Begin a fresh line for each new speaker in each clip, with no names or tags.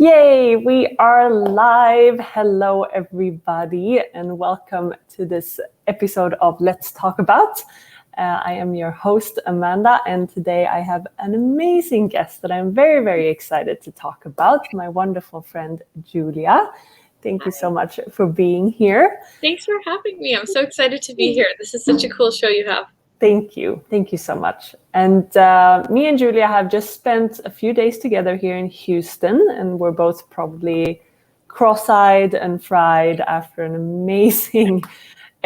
Yay, we are live. Hello, everybody, and welcome to this episode of Let's Talk About. I am your host, Amanda, and today I have an amazing guest that I'm very, very excited to talk about, my wonderful friend, Julia. Thank you so much for being here.
Thanks for having me. I'm so excited to be here. This is such a cool show you have.
Thank you. Thank you so much. And me and Julia have just spent a few days together here in Houston, and we're both probably cross-eyed and fried after an amazing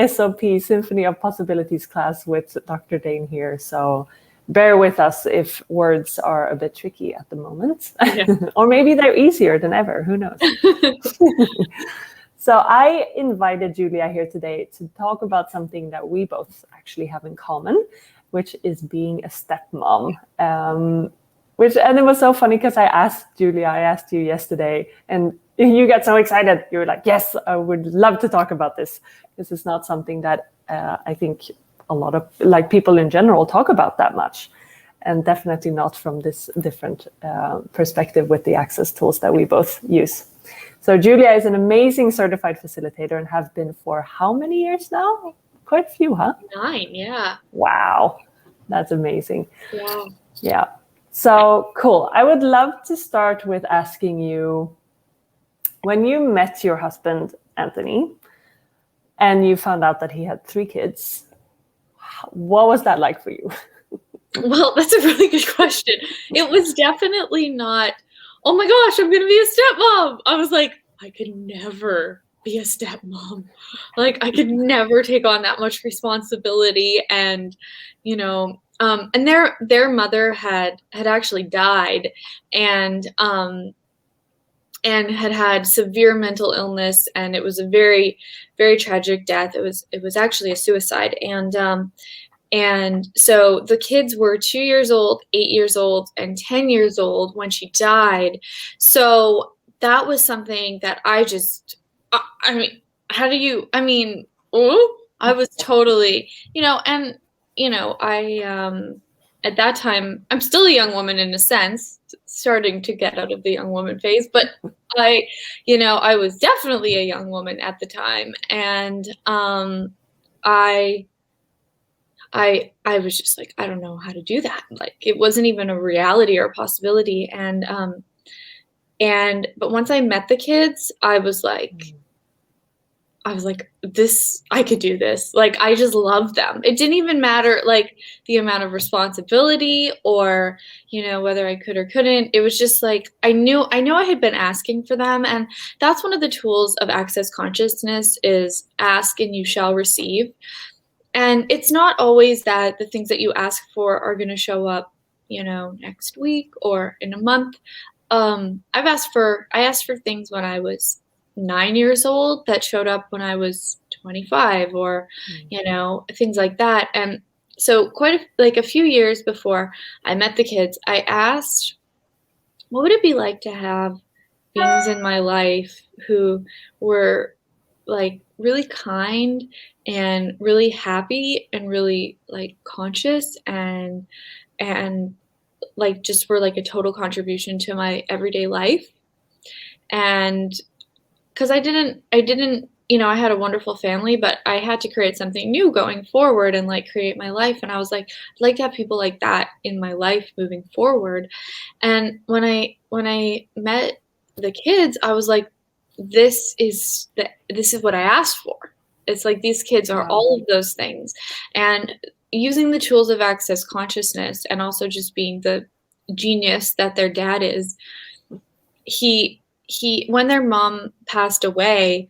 SOP, Symphony of Possibilities class with Dr. Dane here. So bear with us if words are a bit tricky at the moment. Yeah. Or maybe they're easier than ever. Who knows? So I invited Julia here today to talk about something that we both actually have in common, which is being a stepmom. And it was so funny because I asked you yesterday, and you got so excited. You were like, yes, I would love to talk about this. This is not something that I think a lot of people in general talk about that much. And definitely not from this different perspective with the access tools that we both use. So Julia is an amazing certified facilitator and have been for how many years now? Quite a few, huh?
9, yeah.
Wow, that's amazing.
Wow.
Yeah, so cool. I would love to start with asking you, when you met your husband, Anthony, and you found out that he had 3 kids, what was that like for you?
Well, that's a really good question. It was definitely not, oh my gosh, I'm going to be a stepmom. I was like, I could never be a stepmom. Like, I could never take on that much responsibility. And, you know, and their mother had actually died and had severe mental illness. And it was a very, very tragic death. It was actually a suicide. And so the kids were 2 years old, 8 years old, and 10 years old when she died. So that was something that I was totally, at that time, I'm still a young woman in a sense, starting to get out of the young woman phase, but I was definitely a young woman at the time. And I was just like, I don't know how to do that. Like, it wasn't even a reality or a possibility. But once I met the kids, I was like, this, I could do this. Like, I just loved them. It didn't even matter, like, the amount of responsibility or, whether I could or couldn't. It was just like, I knew I had been asking for them. And that's one of the tools of access consciousness is ask and you shall receive. And it's not always that the things that you ask for are going to show up, next week or in a month. I asked for things when I was 9 years old that showed up when I was 25 or, things like that. And so a few years before I met the kids, I asked, what would it be like to have beings in my life who were like really kind and really happy and really like conscious and like just were like a total contribution to my everyday life. And because I didn't, I had a wonderful family, but I had to create something new going forward and like create my life. And I was like, I'd like to have people like that in my life moving forward. And when I met the kids, I was like, this is what I asked for. It's like these kids are all of those things. And using the tools of access consciousness and also just being the genius that their dad is, he when their mom passed away,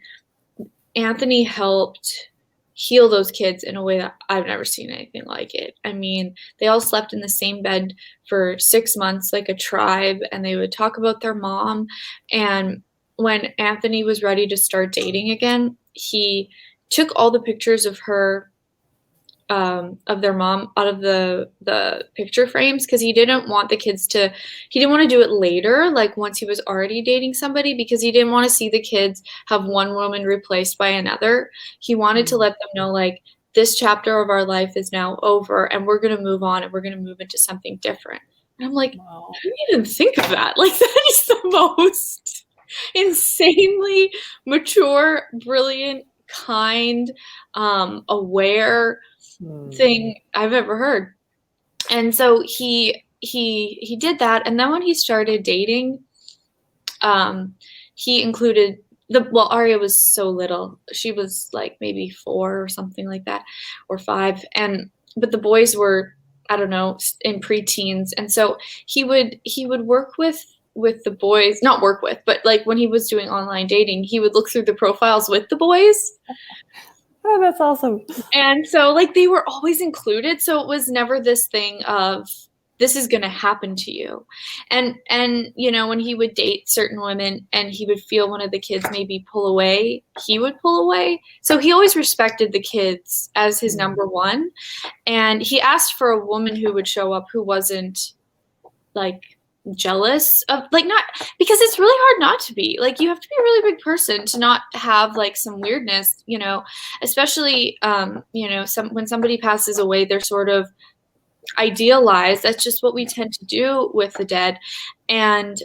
Anthony helped heal those kids in a way that I've never seen anything like it. I mean, they all slept in the same bed for 6 months like a tribe, and they would talk about their mom. And when Anthony was ready to start dating again, he took all the pictures of her, of their mom out of the picture frames because he didn't want the kids to, he didn't want to do it later, like once he was already dating somebody, because he didn't want to see the kids have one woman replaced by another. He wanted to let them know, like, this chapter of our life is now over and we're going to move on and we're going to move into something different. And I'm like, wow. I didn't even think of that. Like, that is the most insanely mature, brilliant, kind, aware thing I've ever heard. And so he did that, and then when he started dating, he included Aria was so little. She was like maybe 4 or something like that, or 5, but the boys were, I don't know, in preteens, and so he would work with the boys, not work with, but like when he was doing online dating, he would look through the profiles with the boys.
Oh, that's awesome.
And so like they were always included, so it was never this thing of this is going to happen to you. And you know, when he would date certain women and he would feel one of the kids maybe pull away, he would pull away. So he always respected the kids as his number one. And he asked for a woman who would show up who wasn't like jealous of, like, not, because it's really hard not to be, like, you have to be a really big person to not have like some weirdness, you know, especially you know, when somebody passes away, they're sort of idealized. That's just what we tend to do with the dead. And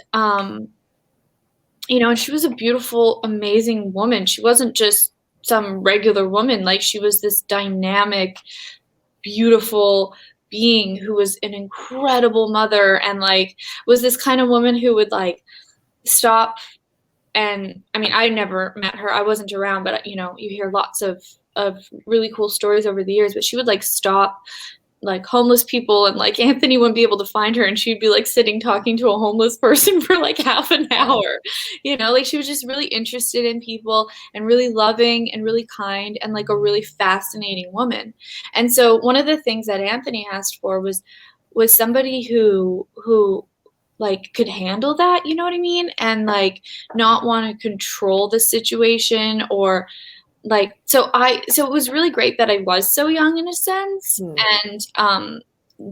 you know, and she was a beautiful, amazing woman. She wasn't just some regular woman. Like, she was this dynamic, beautiful being who was an incredible mother, and like was this kind of woman who would like stop. And I mean, I never met her, I wasn't around, but you know, you hear lots of really cool stories over the years. But she would like stop like homeless people, and like Anthony wouldn't be able to find her, and she'd be like sitting talking to a homeless person for like half an hour, you know, like she was just really interested in people and really loving and really kind and like a really fascinating woman. And so one of the things that Anthony asked for was somebody who like could handle that, you know what I mean, and like not want to control the situation, or like, so it was really great that I was so young in a sense, and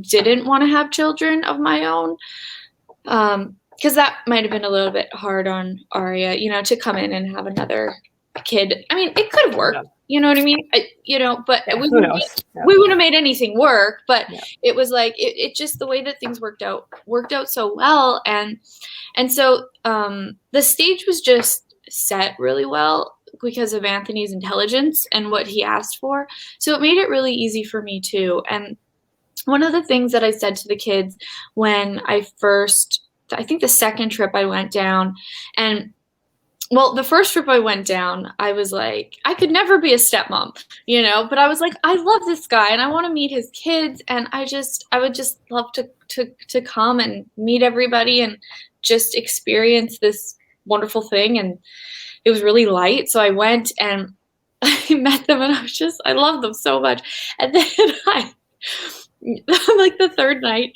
didn't want to have children of my own, because that might have been a little bit hard on Aria, you know, to come in and have another kid. I mean, it could have worked, you know what I mean, you know, but we wouldn't have made anything work. But it was like it just, the way that things worked out so well, and so the stage was just set really well because of Anthony's intelligence and what he asked for. So it made it really easy for me too. And one of the things that I said to the kids when I think the second trip I went down, and well, the first trip I went down, I was like, I could never be a stepmom, you know, but I was like, I love this guy and I want to meet his kids. And I would just love to come and meet everybody and just experience this wonderful thing. And it was really light. So I went and I met them, and I loved them so much. And then like the third night,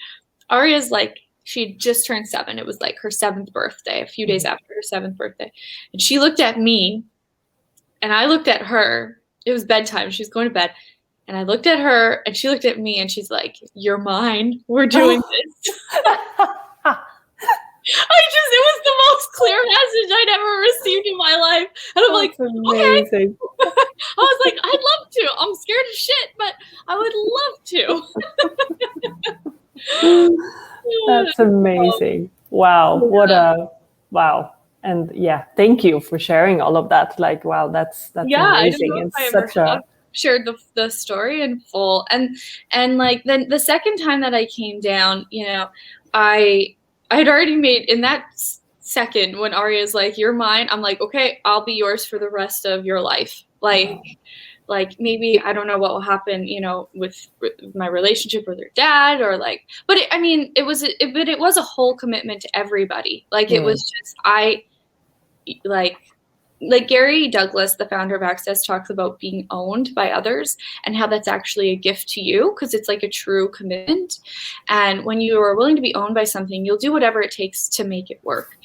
Aria's like, she'd just turned 7. It was like her 7th birthday, a few days after her 7th birthday. And she looked at me and I looked at her. It was bedtime. She was going to bed. And I looked at her and she looked at me and she's like, "You're mine. We're doing this." It was the most clear message I'd ever received in my life. And I'm like, amazing. Okay. I was like, I'd love to. I'm scared as shit, but I would love to.
That's amazing. Wow. Wow. And yeah, thank you for sharing all of that. Like, wow, that's amazing.
I've shared the story in full. And like then the second time that I came down, you know, I'd already made, in that second when Aria's like, "You're mine," I'm like, okay, I'll be yours for the rest of your life. Like maybe, I don't know what will happen, you know, with my relationship with her dad, or like, but it was a whole commitment to everybody. Like it was just, like Gary Douglas, the founder of Access, talks about being owned by others and how that's actually a gift to you, because it's like a true commitment. And when you are willing to be owned by something, you'll do whatever it takes to make it work.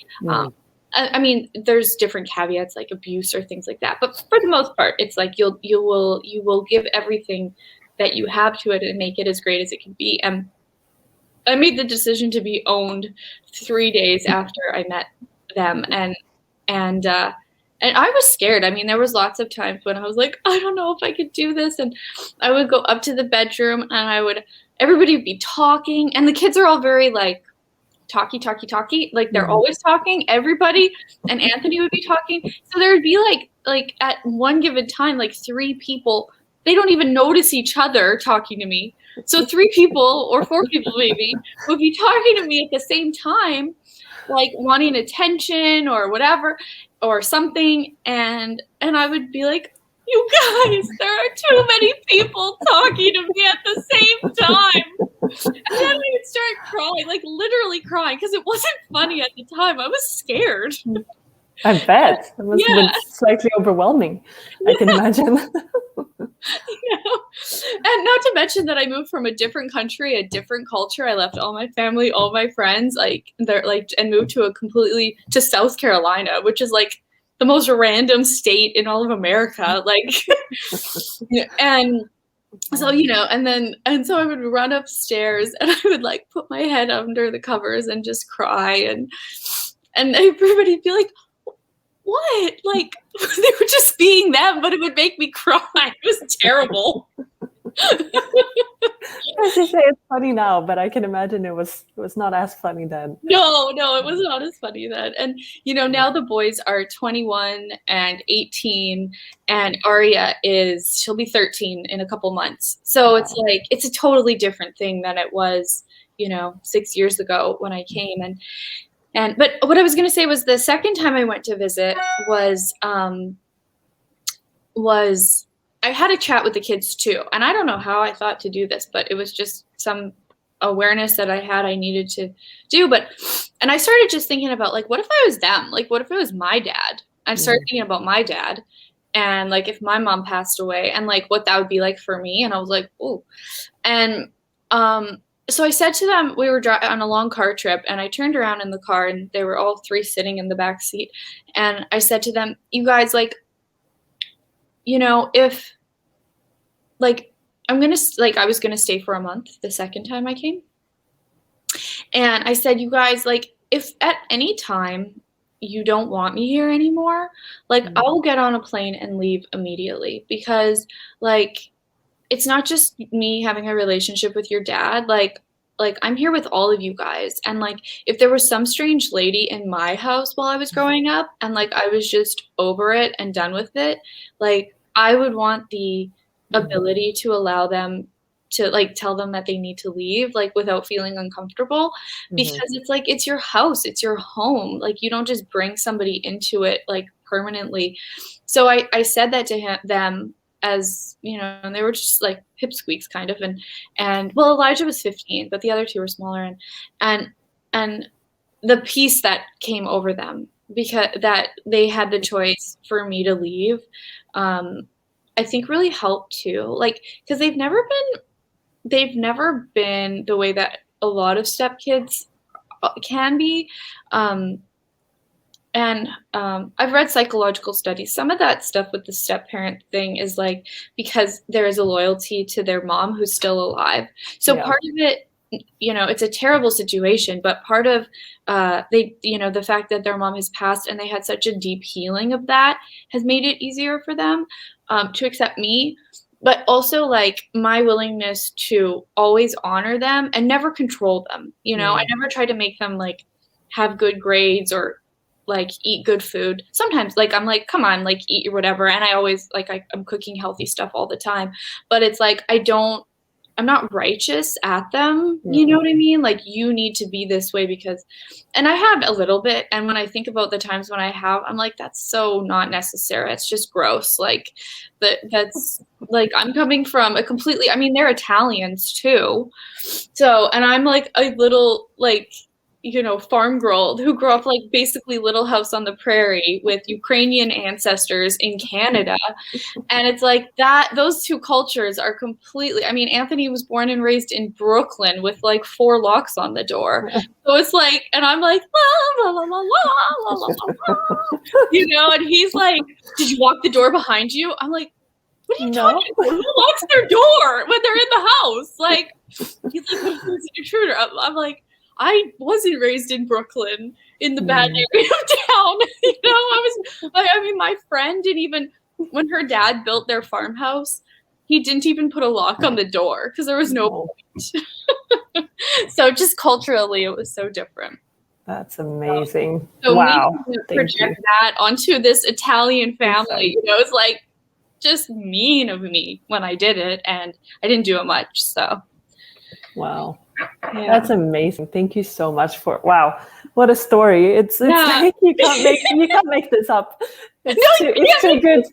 I mean, there's different caveats like abuse or things like that, but for the most part, it's like you will give everything that you have to it and make it as great as it can be. And I made the decision to be owned 3 days after I met them, and I was scared. I mean, there was lots of times when I was like, I don't know if I could do this. And I would go up to the bedroom and everybody would be talking, and the kids are all very like talkie. Like they're always talking, everybody, and Anthony would be talking. So there would be like at one given time, like 3 people, they don't even notice each other talking to me. So 3 people or 4 people maybe would be talking to me at the same time, like wanting attention or whatever or something. And I would be like, you guys, there are too many people talking to me at the same time. And then I would start crying, like literally crying, because it wasn't funny at the time. I was scared.
I bet. It must have been slightly overwhelming. I can imagine.
And not to mention that I moved from a different country, a different culture. I left all my family, all my friends, and moved to South Carolina, which is like the most random state in all of America. And so, and so I would run upstairs and I would like put my head under the covers and just cry, and everybody'd be like, what? Like, they were just being them, but it would make me cry. It was terrible.
As you say, it's funny now, but I can imagine it was not as funny then.
No, it was not as funny then. And, now the boys are 21 and 18, and Aria she'll be 13 in a couple months. So it's like, it's a totally different thing than it was, 6 years ago when I came. But what I was going to say was the second time I went to visit was I had a chat with the kids too. And I don't know how I thought to do this, but it was just some awareness that I needed to do. And I started just thinking about, like, what if I was them? Like, what if it was my dad? I started thinking about my dad and like if my mom passed away and like what that would be like for me. And I was like, ooh. And so I said to them, we were on a long car trip, and I turned around in the car and they were all 3 sitting in the back seat. And I said to them, you guys, like, if like I was going to stay for a month the second time I came. And I said, you guys, like, if at any time you don't want me here anymore, like, I will get on a plane and leave immediately, because like, it's not just me having a relationship with your dad. Like I'm here with all of you guys. And like, if there was some strange lady in my house while I was growing up and like, I was just over it and done with it, like I would want the ability to allow them to like tell them that they need to leave, like without feeling uncomfortable, because it's like, it's your house, it's your home. Like you don't just bring somebody into it like permanently. So I said that to them, as and they were just like pipsqueaks kind of, and well, Elijah was 15, but the other 2 were smaller, and the peace that came over them because that they had the choice for me to leave, I think really helped too, like because they've never been the way that a lot of stepkids can be. And I've read psychological studies. Some of that stuff with the step-parent thing is like because there is a loyalty to their mom who's still alive. So part of it, it's a terrible situation, but part of the fact that their mom has passed and they had such a deep healing of that has made it easier for them to accept me. But also like my willingness to always honor them and never control them. I never try to make them like have good grades or like eat good food. Sometimes like I'm like, come on, like eat or whatever. And I always like I'm cooking healthy stuff all the time. But it's like I'm not righteous at them. You know what I mean? Like you need to be this way because, and I have a little bit. And when I think about the times when I have, I'm like, that's so not necessary. It's just gross. Like that's like, I'm coming from they're Italians too. So, and I'm like a little like, farm girl who grew up like basically Little House on the Prairie with Ukrainian ancestors in Canada. And it's like that, those 2 cultures are completely, Anthony was born and raised in Brooklyn with like 4 locks on the door. So it's like, and I'm like, la, la, la, la, la, la, la, and he's like, did you lock the door behind you? I'm like, what are you talking about? Who locks their door when they're in the house? Like, he's like, who's an intruder? I'm like, I wasn't raised in Brooklyn in the bad area of town. My friend didn't even, when her dad built their farmhouse, he didn't even put a lock on the door because there was no
Oh,
point. So just culturally, it was so different.
that's amazing.
So me
Wow.
trying to
Thank you.
project that onto this Italian family,
Exactly.
you know, it's like just mean of me when I did it, and I didn't do it much. So
Wow.
yeah,
That's amazing. Thank you so much for, wow, what a story. It's
yeah.
like you can't make this up.
No,
It's too good.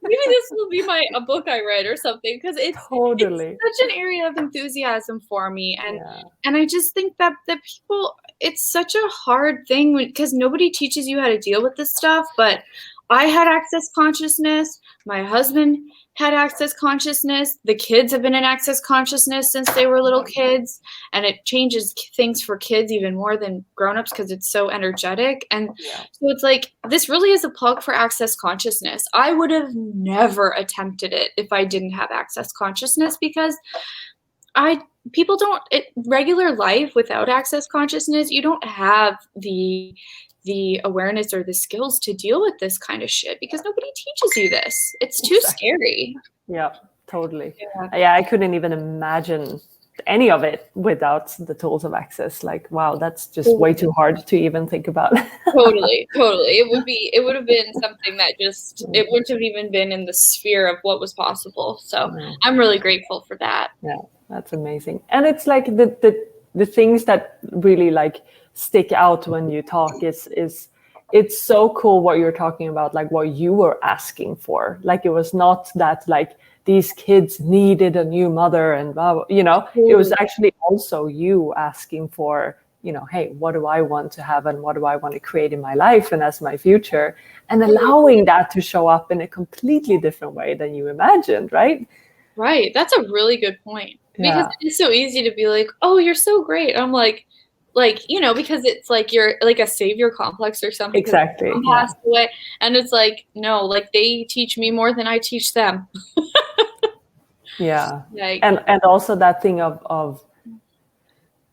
maybe this will be a book I write or something, because it's
Totally.
such an area of enthusiasm for me,
Yeah.
and I just think that the people, it's such a hard thing because nobody teaches you how to deal with this stuff. But I had access consciousness. My husband had access consciousness. The kids have been in access consciousness since they were little kids, and it changes things for kids even more than grown-ups because it's so energetic. And
Yeah.
so it's like, this really is a plug for access consciousness. I would have never attempted it if I didn't have access consciousness, because people don't, regular life without access consciousness, you don't have the awareness or the skills to deal with this kind of shit because nobody teaches you this. It's too scary.
Yeah, totally.
Yeah.
Yeah, I couldn't even imagine any of it without the tools of access. Like, wow, that's just way too hard to even think about.
Totally. It would have been something that it wouldn't have even been in the sphere of what was possible. So I'm really grateful for that.
Yeah, that's amazing. And it's like the things that really like stick out when you talk is it's so cool what you're talking about, like what you were asking for. Like it was not that like these kids needed a new mother and blah, blah, you know, it was actually also you asking for, you know, hey, what do I want to have and what do I want to create in my life and as my future, and allowing that to show up in a completely different way than you imagined, right?
Right. That's a really good point. Because it's so easy to be like, oh, you're so great. I'm like, you know, because it's like you're like a savior complex or something.
Exactly.
Passed away. And it's like, no, like they teach me more than I teach them.
Yeah.
Like,
and also that thing of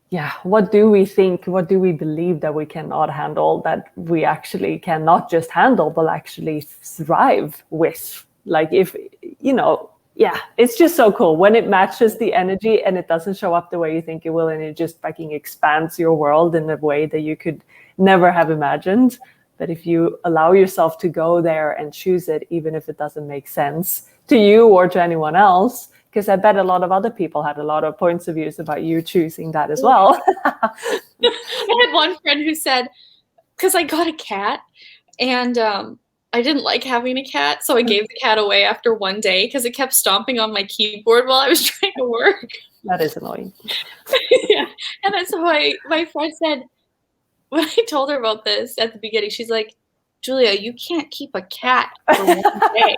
yeah, what do we think, what do we believe that we cannot handle, that we actually cannot just handle but actually thrive with? Like, if you know, yeah, it's just so cool when it matches the energy and it doesn't show up the way you think it will, and it just fucking expands your world in a way that you could never have imagined. But if you allow yourself to go there and choose it, even if it doesn't make sense to you or to anyone else, because I bet a lot of other people had a lot of points of views about you choosing that as well.
I had one friend who said, because I got a cat and I didn't like having a cat, so I gave the cat away after one day because it kept stomping on my keyboard while I was trying to work.
That is annoying.
Yeah. And that's why my friend said, when I told her about this at the beginning, she's like, Julia, you can't keep a cat for one day.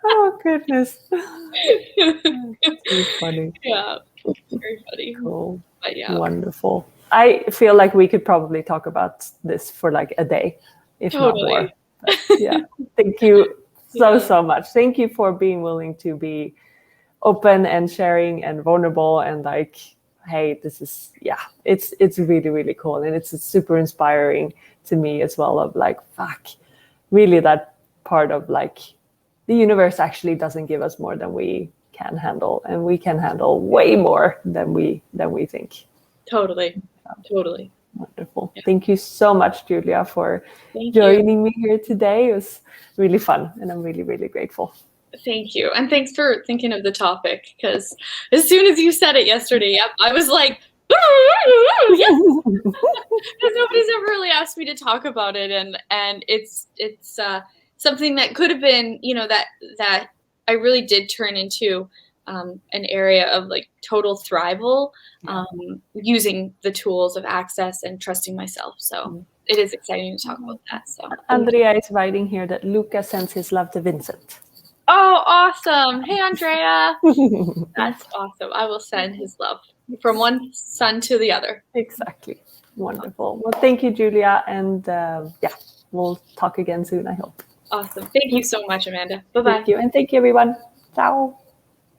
Oh, goodness. Too funny.
Yeah, very funny.
Cool.
But yeah.
Wonderful. I feel like we could probably talk about this for like a day, if not more. But yeah. Thank you so much. Thank you for being willing to be open and sharing and vulnerable and like, hey, this is, yeah, it's really, really cool. And it's super inspiring to me as well, of like, fuck, really that part of like the universe actually doesn't give us more than we can handle, and we can handle way more than we think.
Totally.
Wonderful. Yeah. Thank you so much, Julia, for joining me here today. It was really fun, and I'm really, really grateful.
Thank you. And thanks for thinking of the topic, because as soon as you said it yesterday, I was like, yes, because nobody's ever really asked me to talk about it, and it's something that could have been, you know, that I really did turn into an area of like total thrival, using the tools of access and trusting myself. So it is exciting to talk about that. So
Andrea is writing here that Luca sends his love to Vincent.
Oh, awesome. Hey, Andrea. That's awesome. I will send his love from one son to the other.
Exactly. Wonderful. Well, thank you, Julia. And yeah, we'll talk again soon, I hope.
Awesome. Thank you so much, Amanda. Bye-bye.
Thank you. And thank you, everyone. Ciao.